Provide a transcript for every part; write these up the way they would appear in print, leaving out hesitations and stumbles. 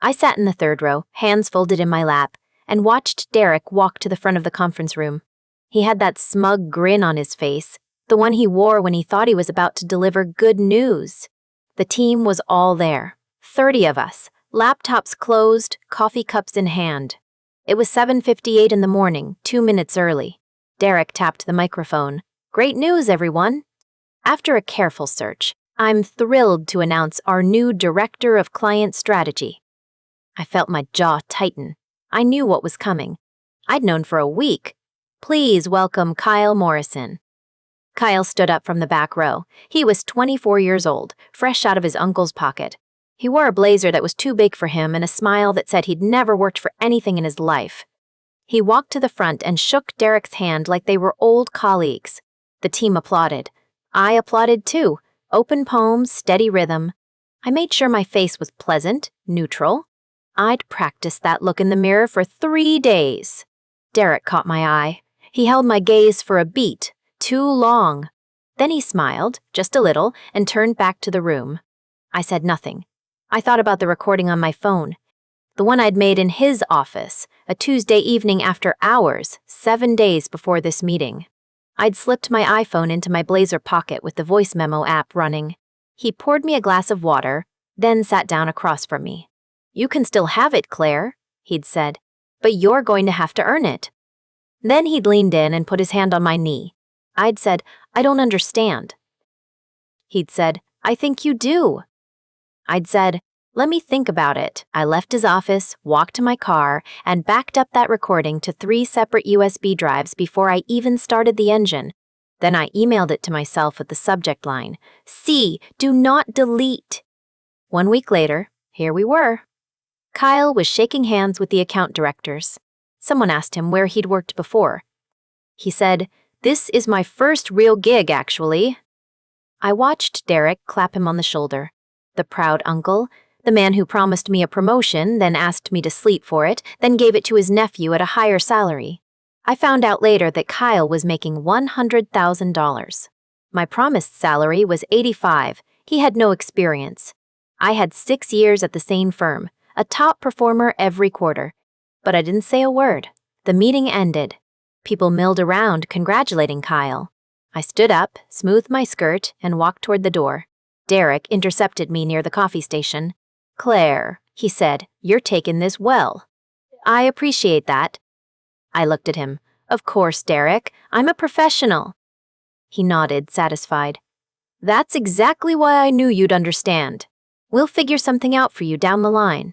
I sat in the third row, hands folded in my lap, and watched Derek walk to the front of the conference room. He had that smug grin on his face, the one he wore when he thought he was about to deliver good news. The team was all there, 30 of us, laptops closed, coffee cups in hand. It was 7:58 in the morning, 2 minutes early. Derek tapped the microphone. "Great news, everyone." After a careful search, I'm thrilled to announce our new Director of Client Strategy. I felt my jaw tighten. I knew what was coming. I'd known for a week. Please welcome Kyle Morrison. Kyle stood up from the back row. He was 24 years old, fresh out of his uncle's pocket. He wore a blazer that was too big for him and a smile that said he'd never worked for anything in his life. He walked to the front and shook Derek's hand like they were old colleagues. The team applauded. I applauded too. Open palms, steady rhythm. I made sure my face was pleasant, neutral. I'd practiced that look in the mirror for 3 days. Derek caught my eye. He held my gaze for a beat, too long. Then he smiled, just a little, and turned back to the room. I said nothing. I thought about the recording on my phone. The one I'd made in his office, a Tuesday evening after hours, 7 days before this meeting. I'd slipped my iPhone into my blazer pocket with the voice memo app running. He poured me a glass of water, then sat down across from me. "You can still have it, Claire," he'd said, "but you're going to have to earn it." Then he'd leaned in and put his hand on my knee. I'd said, "I don't understand." He'd said, "I think you do." I'd said, "Let me think about it." I left his office, walked to my car, and backed up that recording to 3 separate USB drives before I even started the engine. Then I emailed it to myself with the subject line, "C, do not delete." 1 week later, here we were. Kyle was shaking hands with the account directors. Someone asked him where he'd worked before. He said, "This is my first real gig, actually." I watched Derek clap him on the shoulder. The proud uncle, the man who promised me a promotion, then asked me to sleep for it, then gave it to his nephew at a higher salary. I found out later that Kyle was making $100,000. My promised salary was $85,000. He had no experience. I had 6 years at the same firm, a top performer every quarter. But I didn't say a word. The meeting ended. People milled around, congratulating Kyle. I stood up, smoothed my skirt, and walked toward the door. Derek intercepted me near the coffee station. "Claire," he said, "you're taking this well." "I appreciate that." I looked at him. "Of course, Derek. I'm a professional." He nodded, satisfied. "That's exactly why I knew you'd understand. We'll figure something out for you down the line."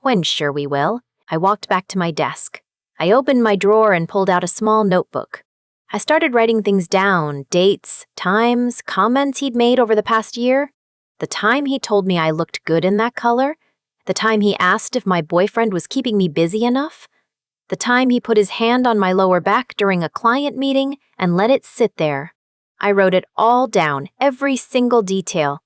"When sure we will." I walked back to my desk. I opened my drawer and pulled out a small notebook. I started writing things down, dates, times, comments he'd made over the past year. The time he told me I looked good in that color. The time he asked if my boyfriend was keeping me busy enough. The time he put his hand on my lower back during a client meeting and let it sit there. I wrote it all down, every single detail.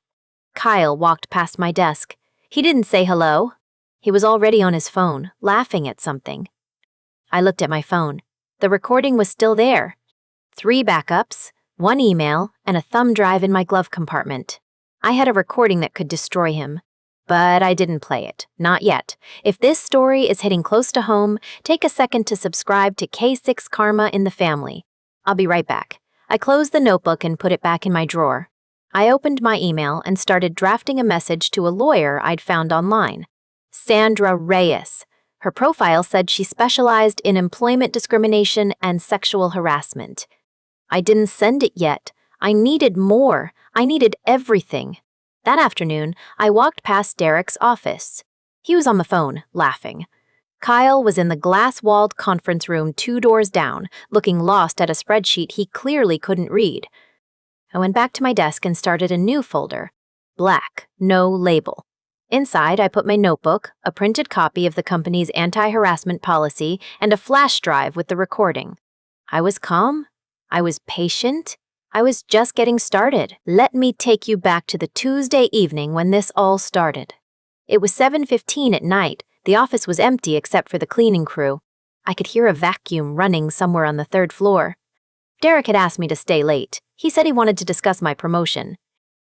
Kyle walked past my desk. He didn't say hello. He was already on his phone, laughing at something. I looked at my phone. The recording was still there. 3 backups, 1 email, and a thumb drive in my glove compartment. I had a recording that could destroy him. But I didn't play it. Not yet. If this story is hitting close to home, take a second to subscribe to K6 Karma in the family. I'll be right back. I closed the notebook and put it back in my drawer. I opened my email and started drafting a message to a lawyer I'd found online. Sandra Reyes. Her profile said she specialized in employment discrimination and sexual harassment. I didn't send it yet. I needed more. I needed everything. That afternoon, I walked past Derek's office. He was on the phone, laughing. Kyle was in the glass-walled conference room 2 doors down, looking lost at a spreadsheet he clearly couldn't read. I went back to my desk and started a new folder. Black, no label. Inside, I put my notebook, a printed copy of the company's anti-harassment policy, and a flash drive with the recording. I was calm. I was patient. I was just getting started. Let me take you back to the Tuesday evening when this all started. It was 7:15 at night. The office was empty except for the cleaning crew. I could hear a vacuum running somewhere on the 3rd floor. Derek had asked me to stay late. He said he wanted to discuss my promotion.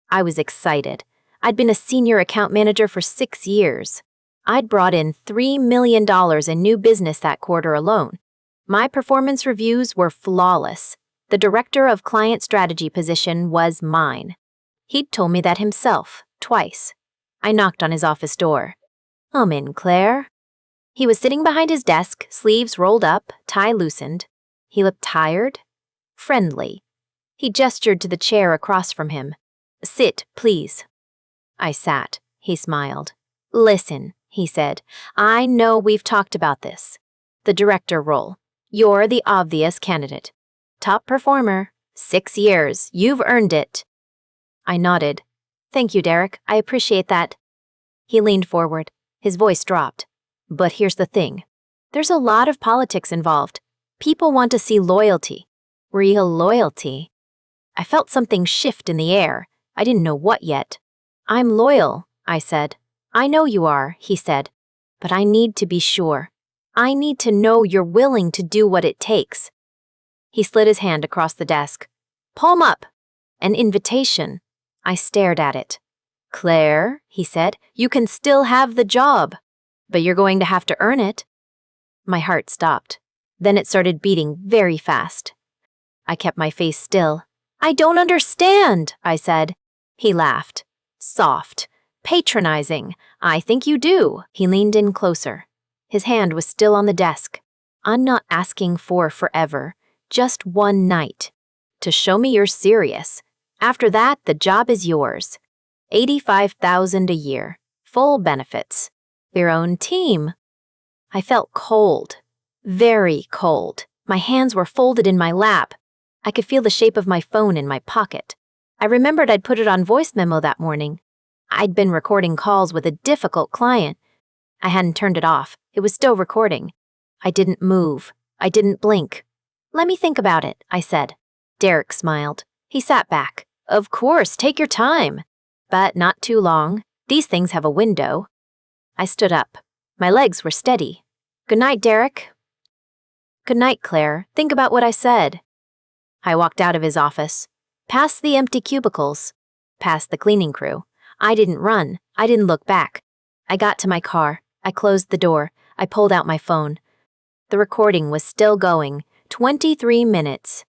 I was excited. I'd been a senior account manager for 6 years. I'd brought in $3 million in new business that quarter alone. My performance reviews were flawless. The director of client strategy position was mine. He'd told me that himself, twice. I knocked on his office door. "Come in, Claire." He was sitting behind his desk, sleeves rolled up, tie loosened. He looked tired, friendly. He gestured to the chair across from him. "Sit, please." I sat. He smiled. "Listen," he said, "I know we've talked about this. The director role. You're the obvious candidate. Top performer. 6 years. You've earned it." I nodded. "Thank you, Derek. I appreciate that." He leaned forward. His voice dropped. "But here's the thing. There's a lot of politics involved. People want to see loyalty. Real loyalty." I felt something shift in the air. I didn't know what yet. "I'm loyal," I said. "I know you are," he said. "But I need to be sure. I need to know you're willing to do what it takes." He slid his hand across the desk. "Palm up." An invitation. I stared at it. "Claire," he said, "you can still have the job, but you're going to have to earn it." My heart stopped. Then it started beating very fast. I kept my face still. "I don't understand," I said. He laughed. Soft. Patronizing. "I think you do." He leaned in closer. His hand was still on the desk. "I'm not asking for forever. Just one night. To show me you're serious. After that, the job is yours. $85,000 a year. Full benefits. Your own team." I felt cold. Very cold. My hands were folded in my lap. I could feel the shape of my phone in my pocket. I remembered I'd put it on voice memo that morning. I'd been recording calls with a difficult client. I hadn't turned it off. It was still recording. I didn't move. I didn't blink. "Let me think about it," I said. Derek smiled. He sat back. "Of course, take your time. But not too long. These things have a window." I stood up. My legs were steady. "Good night, Derek." "Good night, Claire. Think about what I said." I walked out of his office. Past the empty cubicles. Past the cleaning crew. I didn't run. I didn't look back. I got to my car. I closed the door. I pulled out my phone. The recording was still going. 23 minutes.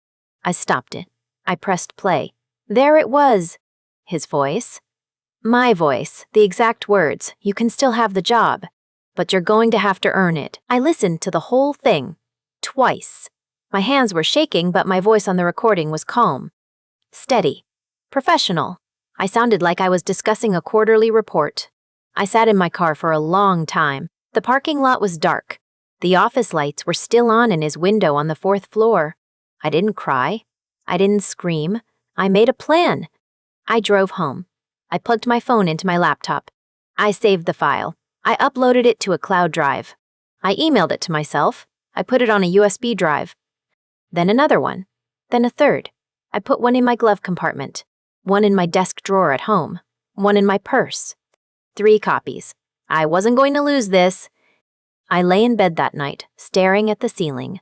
I stopped it. I pressed play. There it was. His voice. My voice. The exact words. "You can still have the job, but you're going to have to earn it." I listened to the whole thing. Twice. My hands were shaking, but my voice on the recording was calm. Steady. Professional. I sounded like I was discussing a quarterly report. I sat in my car for a long time. The parking lot was dark. The office lights were still on in his window on the 4th floor. I didn't cry. I didn't scream. I made a plan. I drove home. I plugged my phone into my laptop. I saved the file. I uploaded it to a cloud drive. I emailed it to myself. I put it on a USB drive. Then another one. Then a third. I put one in my glove compartment. One in my desk drawer at home. One in my purse. 3 copies. I wasn't going to lose this. I lay in bed that night, staring at the ceiling.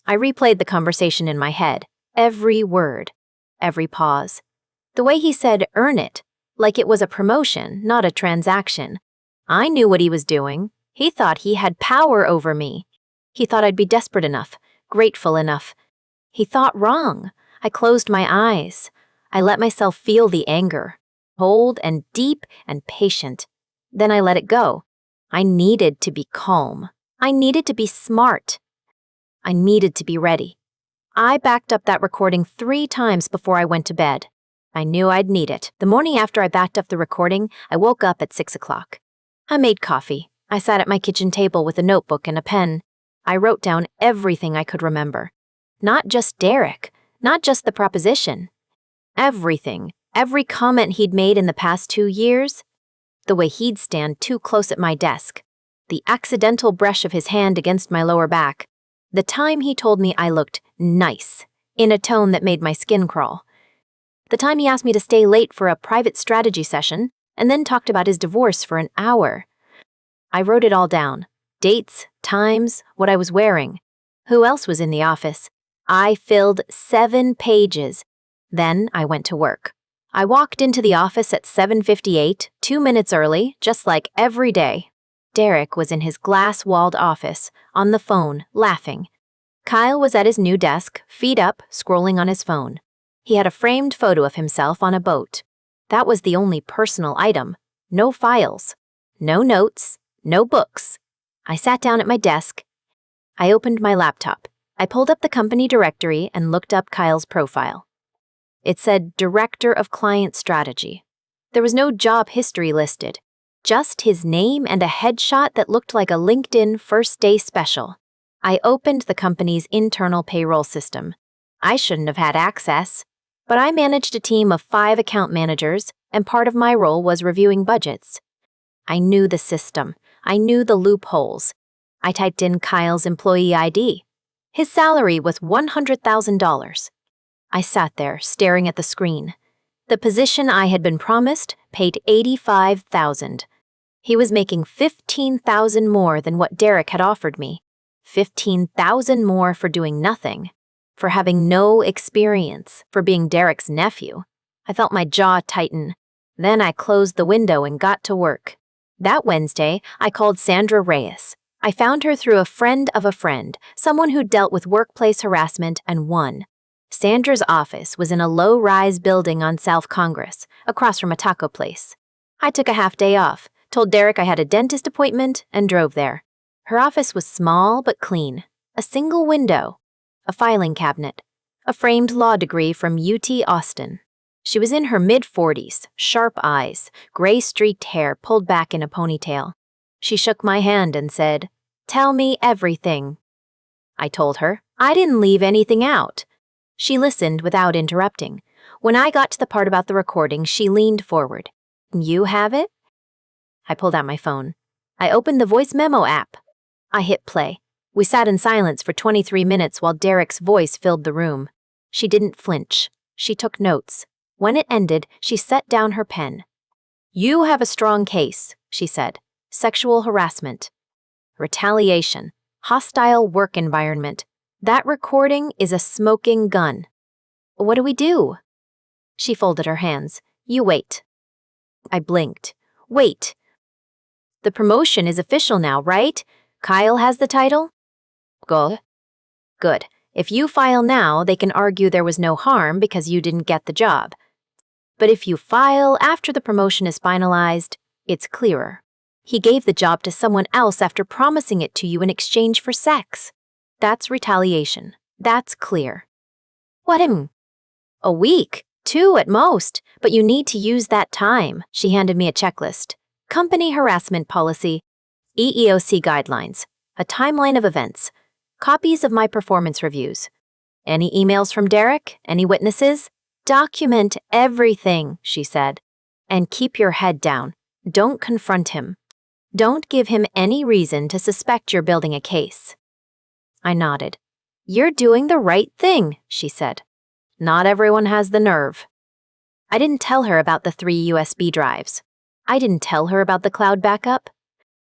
I replayed the conversation in my head. Every word. Every pause. The way he said, "earn it," like it was a promotion, not a transaction. I knew what he was doing. He thought he had power over me. He thought I'd be desperate enough, grateful enough. He thought wrong. I closed my eyes. I let myself feel the anger, cold and deep and patient. Then I let it go. I needed to be calm. I needed to be smart. I needed to be ready. I backed up that recording 3 times before I went to bed. I knew I'd need it. The morning after I backed up the recording, I woke up at 6 o'clock. I made coffee. I sat at my kitchen table with a notebook and a pen. I wrote down everything I could remember. Not just Derek, not just the proposition. Everything, every comment he'd made in the past 2 years. The way he'd stand too close at my desk. The accidental brush of his hand against my lower back. The time he told me I looked nice, in a tone that made my skin crawl. The time he asked me to stay late for a private strategy session, and then talked about his divorce for an hour. I wrote it all down. Dates, times, what I was wearing. Who else was in the office? I filled 7 pages. Then I went to work. I walked into the office at 7:58, 2 minutes early, just like every day. Derek was in his glass-walled office, on the phone, laughing. Kyle was at his new desk, feet up, scrolling on his phone. He had a framed photo of himself on a boat. That was the only personal item. No files. No notes. No books. I sat down at my desk. I opened my laptop. I pulled up the company directory and looked up Kyle's profile. It said Director of Client Strategy. There was no job history listed, just his name and a headshot that looked like a LinkedIn first day special. I opened the company's internal payroll system. I shouldn't have had access, but I managed a team of 5 account managers, and part of my role was reviewing budgets. I knew the system. I knew the loopholes. I typed in Kyle's employee ID. His salary was $100,000. I sat there, staring at the screen. The position I had been promised paid $85,000. He was making $15,000 more than what Derek had offered me. $15,000 more for doing nothing. For having no experience, for being Derek's nephew. I felt my jaw tighten. Then I closed the window and got to work. That Wednesday, I called Sandra Reyes. I found her through a friend of a friend, someone who dealt with workplace harassment and won. Sandra's office was in a low-rise building on South Congress, across from a taco place. I took a half-day off, told Derek I had a dentist appointment, and drove there. Her office was small but clean. A single window. A filing cabinet. A framed law degree from UT Austin. She was in her mid-40s, sharp eyes, gray-streaked hair pulled back in a ponytail. She shook my hand and said, "Tell me everything." I told her. I didn't leave anything out. She listened without interrupting. When I got to the part about the recording, she leaned forward. "You have it?" I pulled out my phone. I opened the voice memo app. I hit play. We sat in silence for 23 minutes while Derek's voice filled the room. She didn't flinch. She took notes. When it ended, she set down her pen. "You have a strong case," she said. "Sexual harassment. Retaliation. Hostile work environment. That recording is a smoking gun. What do we do?" She folded her hands. "You wait." I blinked. "Wait. The promotion is official now, right? Kyle has the title?" "Good." "Good. If you file now, they can argue there was no harm because you didn't get the job. But if you file after the promotion is finalized, it's clearer. He gave the job to someone else after promising it to you in exchange for sex. That's retaliation. That's clear." "What A week, 2 at most, but you need to use that time." She handed me a checklist. Company harassment policy, EEOC guidelines, a timeline of events, copies of my performance reviews. "Any emails from Derek? Any witnesses? Document everything," she said. "And keep your head down. Don't confront him. Don't give him any reason to suspect you're building a case." I nodded. "You're doing the right thing," she said. "Not everyone has the nerve." I didn't tell her about the 3 USB drives. I didn't tell her about the cloud backup.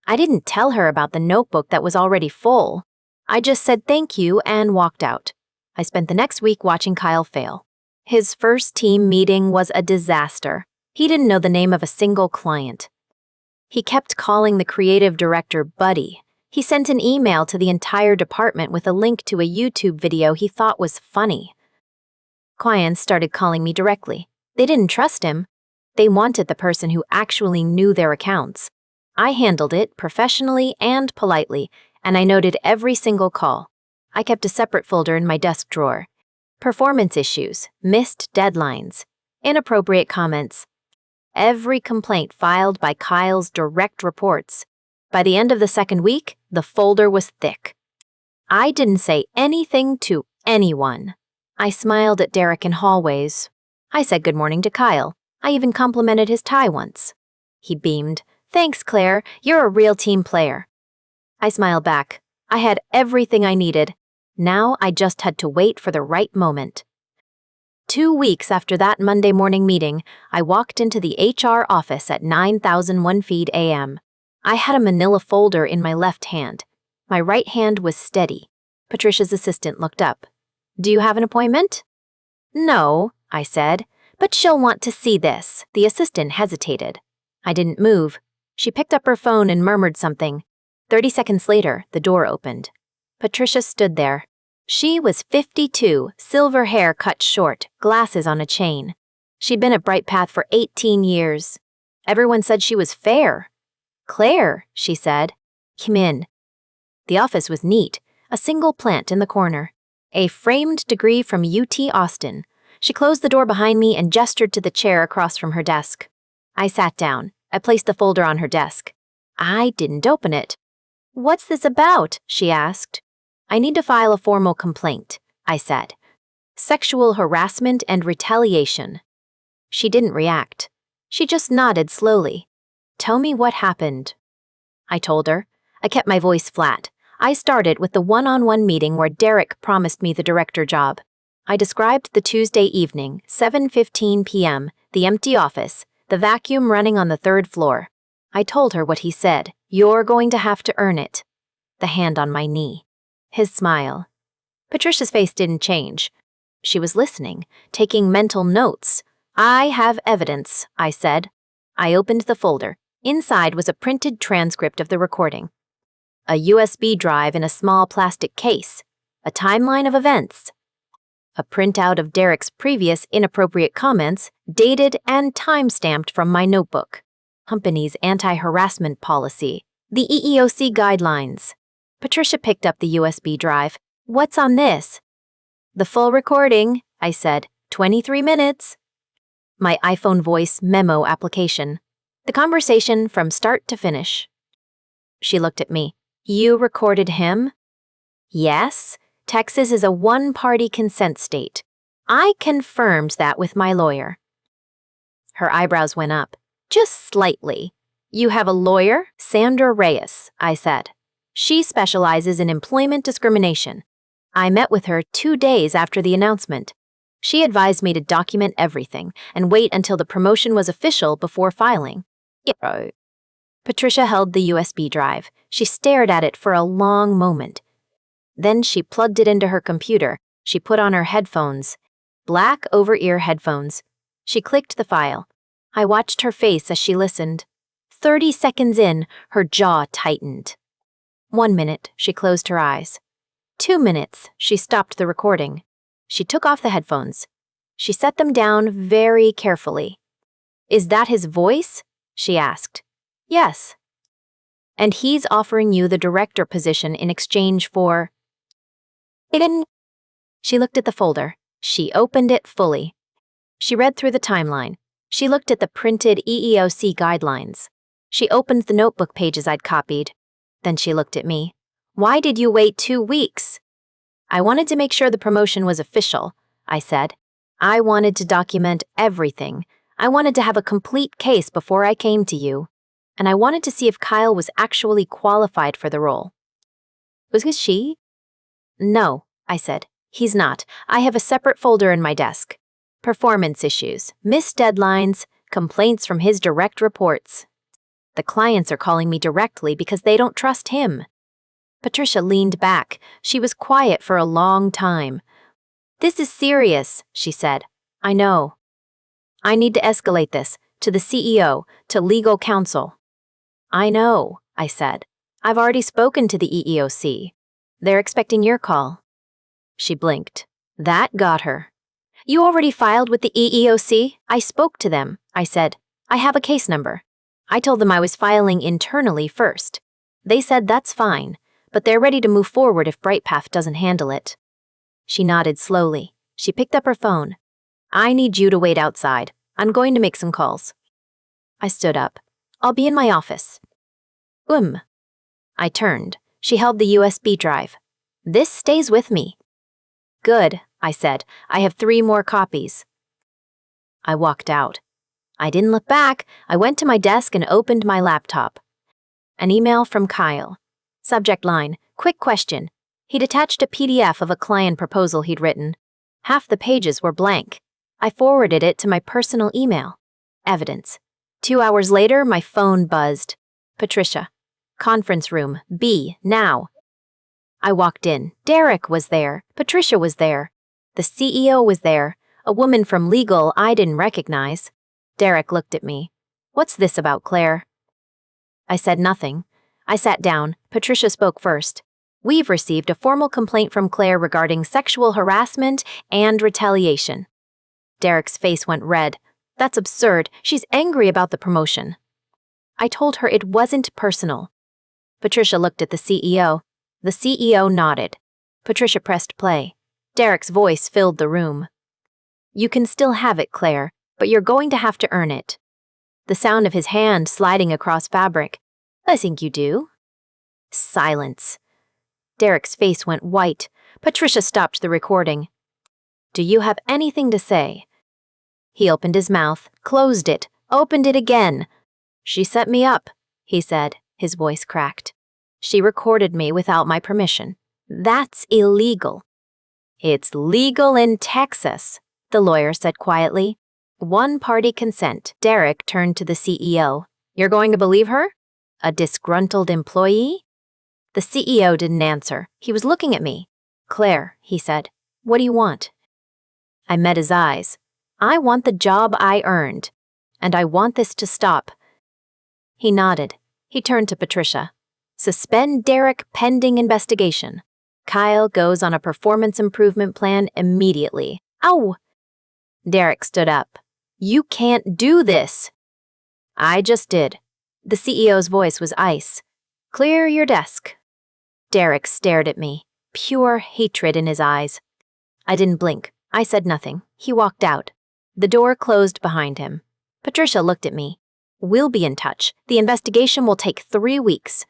I didn't tell her about the notebook that was already full. I just said thank you and walked out. I spent the next week watching Kyle fail. His first team meeting was a disaster. He didn't know the name of a single client. He kept calling the creative director Buddy. He sent an email to the entire department with a link to a YouTube video he thought was funny. Clients started calling me directly. They didn't trust him. They wanted the person who actually knew their accounts. I handled it professionally and politely, and I noted every single call. I kept a separate folder in my desk drawer. Performance issues, missed deadlines, inappropriate comments. Every complaint filed by Kyle's direct reports. By the end of the second week, the folder was thick. I didn't say anything to anyone. I smiled at Derek in hallways. I said good morning to Kyle. I even complimented his tie once. He beamed. "Thanks, Claire. You're a real team player." I smiled back. I had everything I needed. Now I just had to wait for the right moment. 2 weeks after that Monday morning meeting, I walked into the HR office at 9001 feet a.m. I had a manila folder in my left hand. My right hand was steady. Patricia's assistant looked up. "Do you have an appointment?" "No," I said, "but she'll want to see this." The assistant hesitated. I didn't move. She picked up her phone and murmured something. 30 seconds later, the door opened. Patricia stood there. She was 52, silver hair cut short, glasses on a chain. She'd been at Bright Path for 18 years. Everyone said she was fair. "Claire," she said. "Come in." The office was neat, a single plant in the corner. A framed degree from UT Austin. She closed the door behind me and gestured to the chair across from her desk. I sat down. I placed the folder on her desk. I didn't open it. "What's this about?" she asked. "I need to file a formal complaint," I said. "Sexual harassment and retaliation." She didn't react. She just nodded slowly. "Tell me what happened." I told her. I kept my voice flat. I started with the one-on-one meeting where Derek promised me the director job. I described the Tuesday evening, 7:15 p.m., the empty office, the vacuum running on the third floor. I told her what he said. "You're going to have to earn it." The hand on my knee. His smile. Patricia's face didn't change. She was listening, taking mental notes. "I have evidence," I said. I opened the folder. Inside was a printed transcript of the recording. A USB drive in a small plastic case. A timeline of events. A printout of Derek's previous inappropriate comments, dated and time-stamped from my notebook. Company's anti-harassment policy. The EEOC guidelines. Patricia picked up the USB drive. "What's on this?" "The full recording," I said. 23 minutes. My iPhone voice memo application. The conversation from start to finish. She looked at me. "You recorded him?" "Yes. Texas is a one-party consent state. I confirmed that with my lawyer." Her eyebrows went up. "Just slightly." "You have a lawyer?" "Sandra Reyes," I said. "She specializes in employment discrimination. I met with her 2 days after the announcement. She advised me to document everything and wait until the promotion was official before filing." Yeah. Patricia held the USB drive. She stared at it for a long moment. Then she plugged it into her computer. She put on her headphones. Black over-ear headphones. She clicked the file. I watched her face as she listened. 30 seconds in, her jaw tightened. 1 minute, she closed her eyes. 2 minutes, she stopped the recording. She took off the headphones. She set them down very carefully. "Is that his voice?" she asked. "Yes." "And he's offering you the director position in exchange for—" She looked at the folder. She opened it fully. She read through the timeline. She looked at the printed EEOC guidelines. She opened the notebook pages I'd copied. Then she looked at me. "Why did you wait 2 weeks?" "I wanted to make sure the promotion was official," I said. "I wanted to document everything. I wanted to have a complete case before I came to you. And I wanted to see if Kyle was actually qualified for the role." "Was he she?" "No," I said. "He's not. I have a separate folder in my desk. Performance issues, missed deadlines, complaints from his direct reports. The clients are calling me directly because they don't trust him." Patricia leaned back. She was quiet for a long time. "This is serious," she said. "I know. I need to escalate this to the CEO, to legal counsel." "I know," I said. "I've already spoken to the EEOC. They're expecting your call." She blinked. That got her. "You already filed with the EEOC?" "I spoke to them," I said. "I have a case number." I told them I was filing internally first. They said that's fine, but they're ready to move forward if Brightpath doesn't handle it. She nodded slowly. She picked up her phone. "I need you to wait outside. I'm going to make some calls." I stood up. "I'll be in my office." I turned. She held the USB drive. "This stays with me." "Good," I said. "I have 3 more copies." I walked out. I didn't look back. I went to my desk and opened my laptop. An email from Kyle. Subject line, "Quick question." He'd attached a PDF of a client proposal he'd written. Half the pages were blank. I forwarded it to my personal email. Evidence. 2 hours later, my phone buzzed. "Patricia. Conference room, B, now." I walked in. Derek was there. Patricia was there. The CEO was there. A woman from legal I didn't recognize. Derek looked at me. "What's this about, Claire?" I said nothing. I sat down. Patricia spoke first. We've received a formal complaint from Claire regarding sexual harassment and retaliation. Derek's face went red. That's absurd. She's angry about the promotion. I told her it wasn't personal. Patricia looked at the CEO. The CEO nodded. Patricia pressed play. Derek's voice filled the room. You can still have it, Claire, but you're going to have to earn it. The sound of his hand sliding across fabric. I think you do. Silence. Derek's face went white. Patricia stopped the recording. Do you have anything to say? He opened his mouth, closed it, opened it again. She set me up, he said, his voice cracked. She recorded me without my permission. That's illegal. It's legal in Texas, the lawyer said quietly. One-party consent. Derek turned to the CEO. You're going to believe her? A disgruntled employee? The CEO didn't answer. He was looking at me. Claire, he said, what do you want? I met his eyes. I want the job I earned, and I want this to stop. He nodded. He turned to Patricia. Suspend Derek pending investigation. Kyle goes on a performance improvement plan immediately. Ow! Derek stood up. You can't do this. I just did. The CEO's voice was ice. Clear your desk. Derek stared at me, pure hatred in his eyes. I didn't blink. I said nothing. He walked out. The door closed behind him. Patricia looked at me. We'll be in touch. The investigation will take 3 weeks.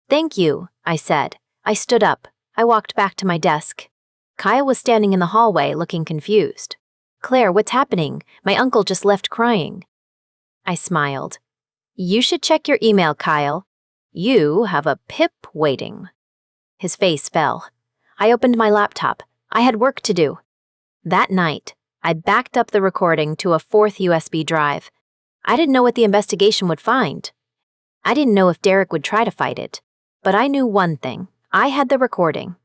Thank you, I said. I stood up. I walked back to my desk. Kyle was standing in the hallway, looking confused. Claire, what's happening? My uncle just left crying. I smiled. You should check your email, Kyle. You have a PIP waiting. His face fell. I opened my laptop. I had work to do. That night, I backed up the recording to a 4th USB drive. I didn't know what the investigation would find. I didn't know if Derek would try to fight it. But I knew one thing. I had the recording.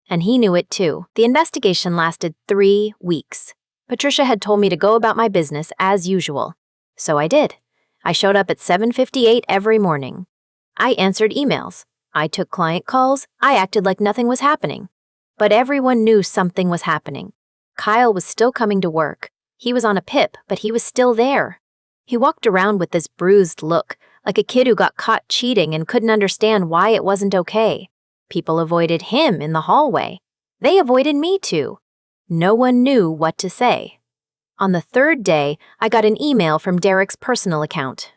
And he knew it too. The investigation lasted 3 weeks. Patricia had told me to go about my business as usual. So I did. I showed up at 7:58 every morning. I answered emails. I took client calls. I acted like nothing was happening. But everyone knew something was happening. Kyle was still coming to work. He was on a PIP, but he was still there. He walked around with this bruised look, like a kid who got caught cheating and couldn't understand why it wasn't okay. People avoided him in the hallway. They avoided me too. No one knew what to say. On the 3rd day, I got an email from Derek's personal account.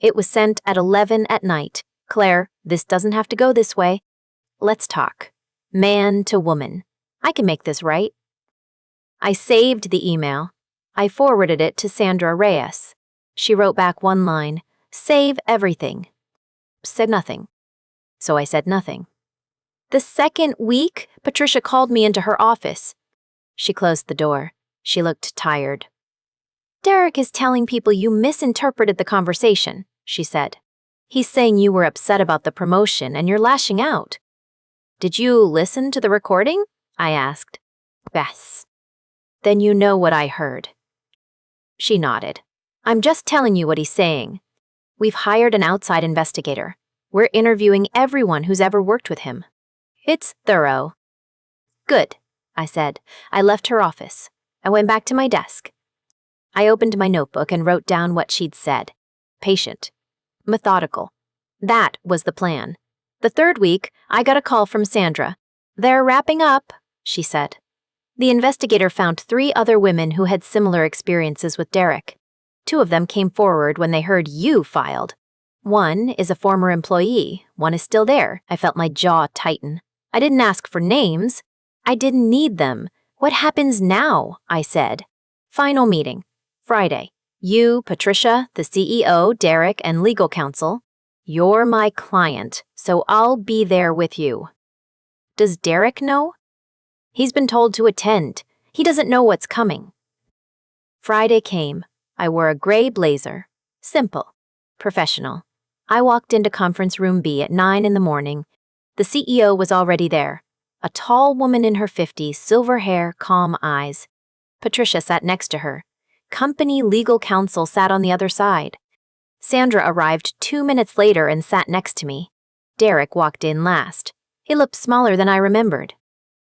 It was sent at 11 at night. Claire, this doesn't have to go this way. Let's talk. Man to woman. I can make this right. I saved the email. I forwarded it to Sandra Reyes. She wrote back one line, save everything. Said nothing. So I said nothing. The 2nd week, Patricia called me into her office. She closed the door. She looked tired. Derek is telling people you misinterpreted the conversation, she said. He's saying you were upset about the promotion and you're lashing out. Did you listen to the recording? I asked. Yes. Then you know what I heard. She nodded. I'm just telling you what he's saying. We've hired an outside investigator. We're interviewing everyone who's ever worked with him. It's thorough. Good, I said. I left her office. I went back to my desk. I opened my notebook and wrote down what she'd said. Patient. Methodical. That was the plan. The 3rd week, I got a call from Sandra. They're wrapping up, she said. The investigator found 3 other women who had similar experiences with Derek. 2 of them came forward when they heard you filed. One is a former employee. One is still there. I felt my jaw tighten. I didn't ask for names. I didn't need them. What happens now? I said. Final meeting. Friday. You, Patricia, the CEO, Derek, and legal counsel. You're my client, so I'll be there with you. Does Derek know? He's been told to attend. He doesn't know what's coming. Friday came. I wore a gray blazer. Simple. Professional. I walked into conference room B at 9 in the morning. The CEO was already there. A tall woman in her 50s, silver hair, calm eyes. Patricia sat next to her. Company legal counsel sat on the other side. Sandra arrived 2 minutes later and sat next to me. Derek walked in last. He looked smaller than I remembered.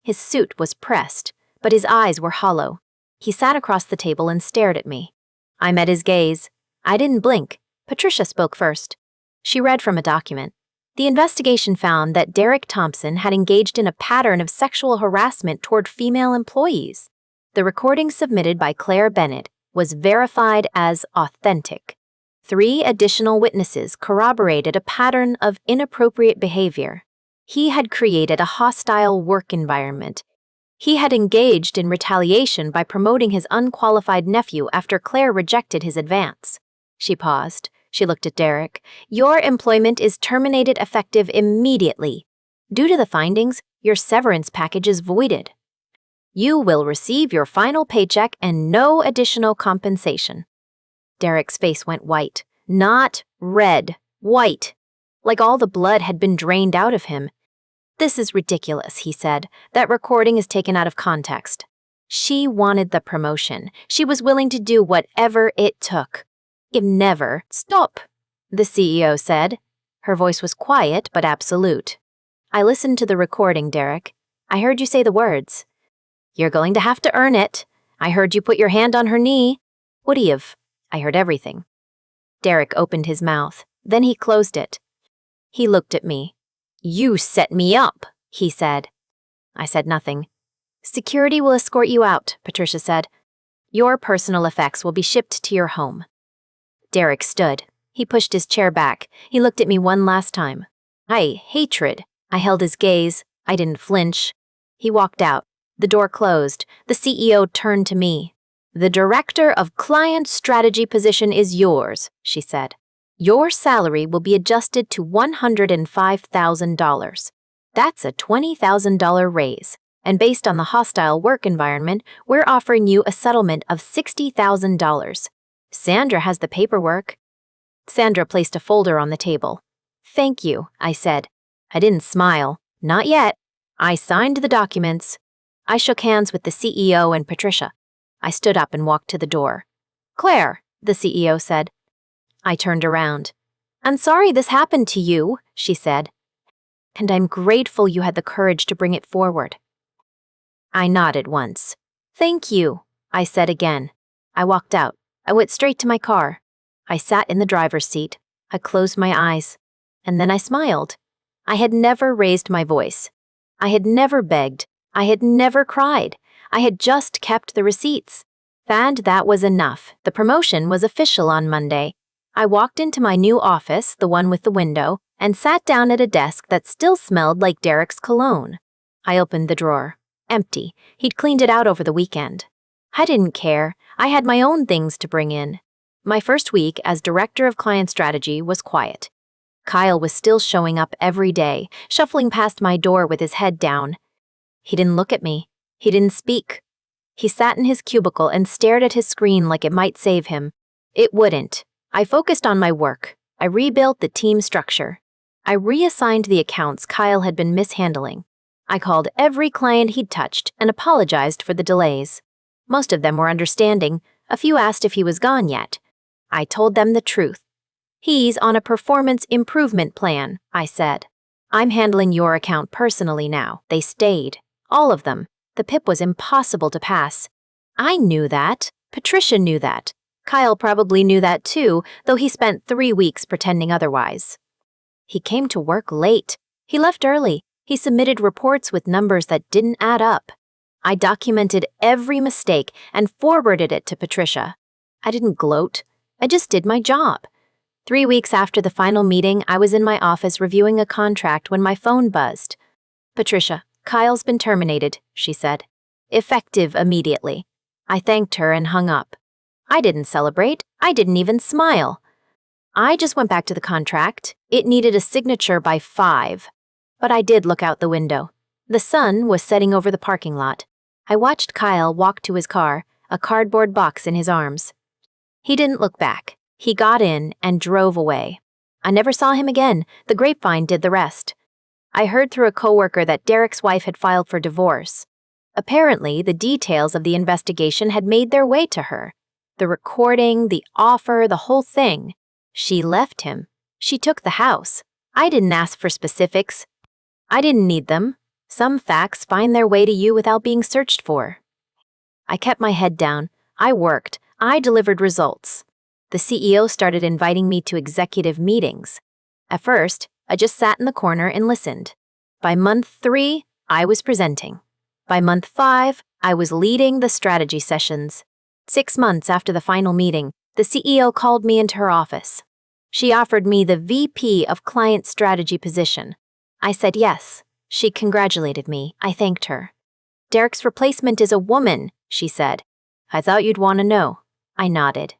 His suit was pressed, but his eyes were hollow. He sat across the table and stared at me. I met his gaze. I didn't blink. Patricia spoke first. She read from a document. The investigation found that Derek Thompson had engaged in a pattern of sexual harassment toward female employees. The recording submitted by Claire Bennett was verified as authentic. 3 additional witnesses corroborated a pattern of inappropriate behavior. He had created a hostile work environment. He had engaged in retaliation by promoting his unqualified nephew after Claire rejected his advance. She paused. She looked at Derek. Your employment is terminated effective immediately. Due to the findings, your severance package is voided. You will receive your final paycheck and no additional compensation. Derek's face went white. Not red, white. Like all the blood had been drained out of him. This is ridiculous, he said. That recording is taken out of context. She wanted the promotion. She was willing to do whatever it took. Never. Stop, the CEO said. Her voice was quiet but absolute. I listened to the recording, Derek. I heard you say the words. You're going to have to earn it. I heard you put your hand on her knee. Would he have? I heard everything. Derek opened his mouth. Then he closed it. He looked at me. You set me up, he said. I said nothing. Security will escort you out, Patricia said. Your personal effects will be shipped to your home. Derek stood. He pushed his chair back. He looked at me one last time. Hatred. I held his gaze. I didn't flinch. He walked out. The door closed. The CEO turned to me. The director of client strategy position is yours, she said. Your salary will be adjusted to $105,000. That's a $20,000 raise. And based on the hostile work environment, we're offering you a settlement of $60,000. Sandra has the paperwork. Sandra placed a folder on the table. Thank you, I said. I didn't smile. Not yet. I signed the documents. I shook hands with the CEO and Patricia. I stood up and walked to the door. Claire, the CEO said. I turned around. I'm sorry this happened to you, she said. And I'm grateful you had the courage to bring it forward. I nodded once. Thank you, I said again. I walked out. I went straight to my car. I sat in the driver's seat. I closed my eyes. And then I smiled. I had never raised my voice. I had never begged. I had never cried. I had just kept the receipts. And that was enough. The promotion was official on Monday. I walked into my new office, the one with the window, and sat down at a desk that still smelled like Derek's cologne. I opened the drawer. Empty. He'd cleaned it out over the weekend. I didn't care. I had my own things to bring in. My first week as director of client strategy was quiet. Kyle was still showing up every day, shuffling past my door with his head down. He didn't look at me. He didn't speak. He sat in his cubicle and stared at his screen like it might save him. It wouldn't. I focused on my work. I rebuilt the team structure. I reassigned the accounts Kyle had been mishandling. I called every client he'd touched and apologized for the delays. Most of them were understanding. A few asked if he was gone yet. I told them the truth. He's on a performance improvement plan, I said. I'm handling your account personally now. They stayed. All of them. The PIP was impossible to pass. I knew that. Patricia knew that. Kyle probably knew that too, though he spent 3 weeks pretending otherwise. He came to work late. He left early. He submitted reports with numbers that didn't add up. I documented every mistake and forwarded it to Patricia. I didn't gloat. I just did my job. 3 weeks after the final meeting, I was in my office reviewing a contract when my phone buzzed. Patricia, Kyle's been terminated, she said. Effective immediately. I thanked her and hung up. I didn't celebrate. I didn't even smile. I just went back to the contract. It needed a signature by 5. But I did look out the window. The sun was setting over the parking lot. I watched Kyle walk to his car, a cardboard box in his arms. He didn't look back. He got in and drove away. I never saw him again. The grapevine did the rest. I heard through a coworker that Derek's wife had filed for divorce. Apparently, the details of the investigation had made their way to her. The recording, the offer, the whole thing. She left him. She took the house. I didn't ask for specifics. I didn't need them. Some facts find their way to you without being searched for. I kept my head down. I worked. I delivered results. The CEO started inviting me to executive meetings. At first, I just sat in the corner and listened. By month 3, I was presenting. By month 5, I was leading the strategy sessions. 6 months after the final meeting, the CEO called me into her office. She offered me the VP of Client Strategy position. I said yes. She congratulated me. I thanked her. Derek's replacement is a woman, she said. I thought you'd want to know. I nodded.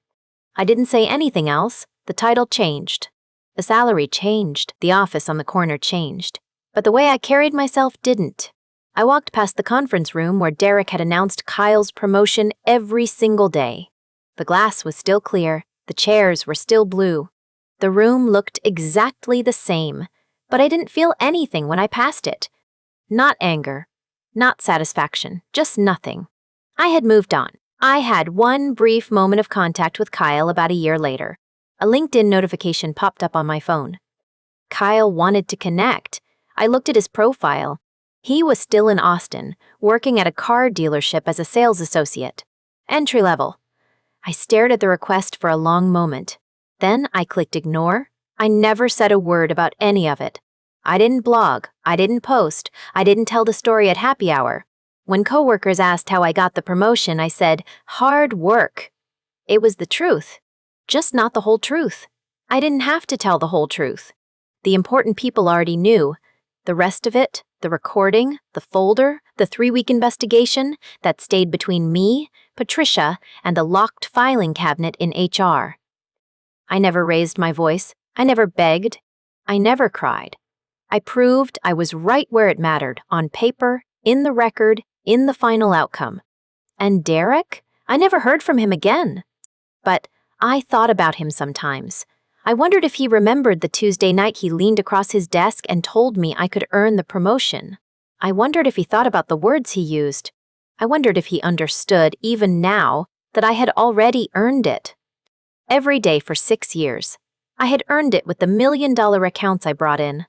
I didn't say anything else. The title changed. The salary changed. The office on the corner changed. But the way I carried myself didn't. I walked past the conference room where Derek had announced Kyle's promotion every single day. The glass was still clear. The chairs were still blue. The room looked exactly the same, but I didn't feel anything when I passed it. Not anger, not satisfaction, just nothing. I had moved on. I had one brief moment of contact with Kyle about a year later. A LinkedIn notification popped up on my phone. Kyle wanted to connect. I looked at his profile. He was still in Austin, working at a car dealership as a sales associate. Entry level. I stared at the request for a long moment. Then I clicked ignore. I never said a word about any of it. I didn't blog. I didn't post. I didn't tell the story at happy hour. When coworkers asked how I got the promotion, I said, hard work. It was the truth, just not the whole truth. I didn't have to tell the whole truth. The important people already knew. The rest of it, the recording, the folder, the 3-week investigation that stayed between me, Patricia, and the locked filing cabinet in HR. I never raised my voice. I never begged. I never cried. I proved I was right where it mattered, on paper, in the record, in the final outcome. And Derek? I never heard from him again. But I thought about him sometimes. I wondered if he remembered the Tuesday night he leaned across his desk and told me I could earn the promotion. I wondered if he thought about the words he used. I wondered if he understood, even now, that I had already earned it. Every day for 6 years. I had earned it with the $1 million accounts I brought in.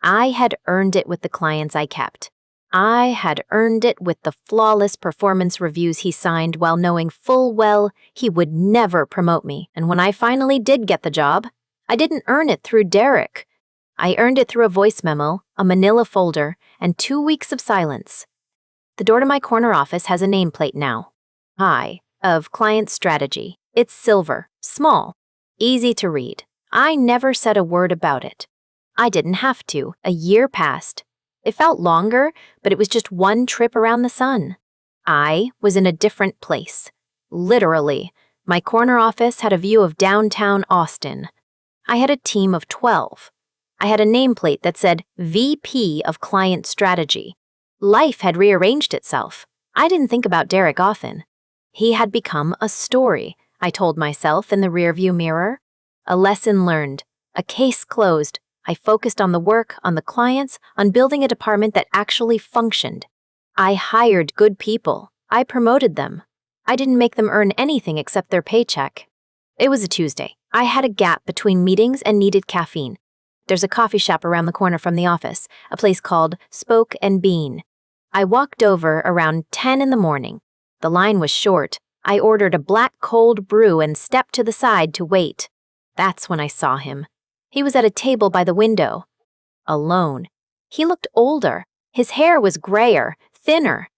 I had earned it with the clients I kept. I had earned it with the flawless performance reviews he signed while knowing full well he would never promote me. And when I finally did get the job, I didn't earn it through Derek. I earned it through a voice memo, a manila folder, and 2 weeks of silence. The door to my corner office has a nameplate now. I, of Client Strategy. It's silver, small, easy to read. I never said a word about it. I didn't have to. A year passed. It felt longer, but it was just one trip around the sun. I was in a different place. Literally, my corner office had a view of downtown Austin. I had a team of 12. I had a nameplate that said VP of Client Strategy. Life had rearranged itself. I didn't think about Derek often. He had become a story, I told myself in the rearview mirror. A lesson learned. A case closed. I focused on the work, on the clients, on building a department that actually functioned. I hired good people. I promoted them. I didn't make them earn anything except their paycheck. It was a Tuesday. I had a gap between meetings and needed caffeine. There's a coffee shop around the corner from the office, a place called Spoke and Bean. I walked over around 10 in the morning. The line was short. I ordered a black cold brew and stepped to the side to wait. That's when I saw him. He was at a table by the window. Alone. He looked older. His hair was grayer, thinner.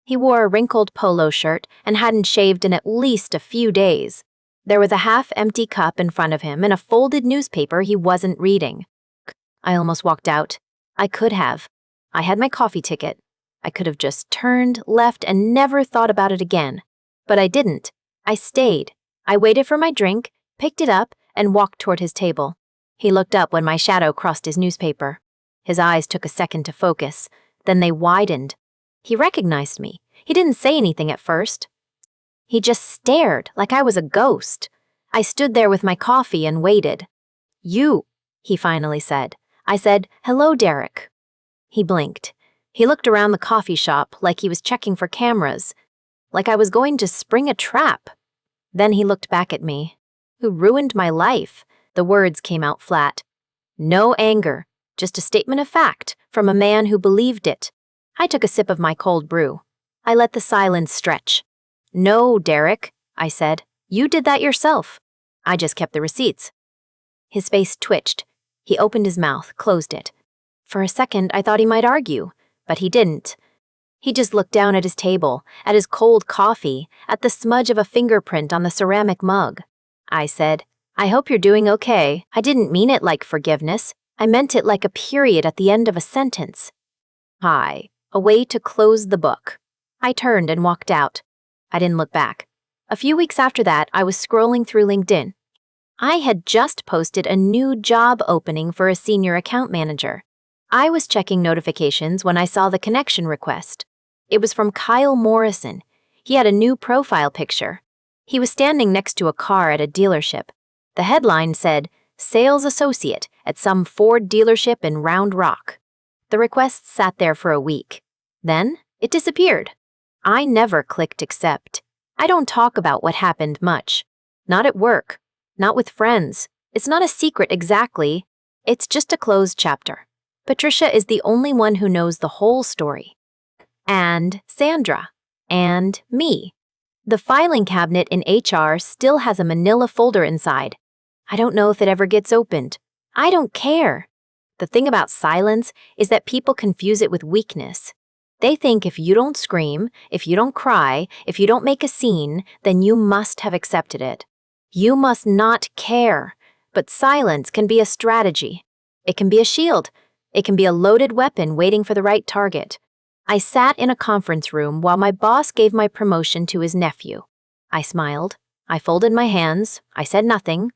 He wore a wrinkled polo shirt and hadn't shaved in at least a few days. There was a half-empty cup in front of him and a folded newspaper he wasn't reading. I almost walked out. I could have. I had my coffee ticket. I could have just turned, left, and never thought about it again. But I didn't. I stayed. I waited for my drink, picked it up, and walked toward his table. He looked up when my shadow crossed his newspaper. His eyes took a second to focus. Then they widened. He recognized me. He didn't say anything at first. He just stared like I was a ghost. I stood there with my coffee and waited. "You," he finally said. I said, "Hello, Derek." He blinked. He looked around the coffee shop like he was checking for cameras, like I was going to spring a trap. Then he looked back at me. "Who ruined my life?" The words came out flat. No anger, just a statement of fact from a man who believed it. I took a sip of my cold brew. I let the silence stretch. No, Derek, I said. You did that yourself. I just kept the receipts. His face twitched. He opened his mouth, closed it. For a second, I thought he might argue, but he didn't. He just looked down at his table, at his cold coffee, at the smudge of a fingerprint on the ceramic mug. I said, I hope you're doing okay. I didn't mean it like forgiveness. I meant it like a period at the end of a sentence. Hi, a way to close the book. I turned and walked out. I didn't look back. A few weeks after that, I was scrolling through LinkedIn. I had just posted a new job opening for a senior account manager. I was checking notifications when I saw the connection request. It was from Kyle Morrison. He had a new profile picture. He was standing next to a car at a dealership. The headline said, Sales Associate at some Ford dealership in Round Rock. The request sat there for a week. Then, it disappeared. I never clicked accept. I don't talk about what happened much. Not at work. Not with friends. It's not a secret exactly. It's just a closed chapter. Patricia is the only one who knows the whole story. And Sandra. And me. The filing cabinet in HR still has a manila folder inside. I don't know if it ever gets opened. I don't care. The thing about silence is that people confuse it with weakness. They think if you don't scream, if you don't cry, if you don't make a scene, then you must have accepted it. You must not care. But silence can be a strategy. It can be a shield. It can be a loaded weapon waiting for the right target. I sat in a conference room while my boss gave my promotion to his nephew. I smiled. I folded my hands. I said nothing.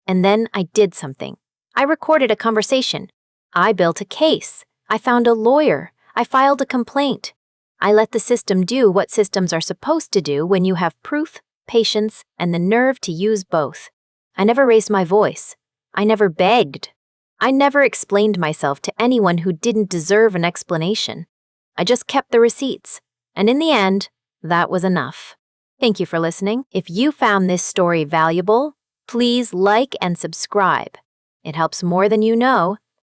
And then I did something. I recorded a conversation. I built a case. I found a lawyer. I filed a complaint. I let the system do what systems are supposed to do when you have proof, patience, and the nerve to use both. I never raised my voice. I never begged. I never explained myself to anyone who didn't deserve an explanation. I just kept the receipts. And in the end, that was enough. Thank you for listening. If you found this story valuable, please like and subscribe. It helps more than you know.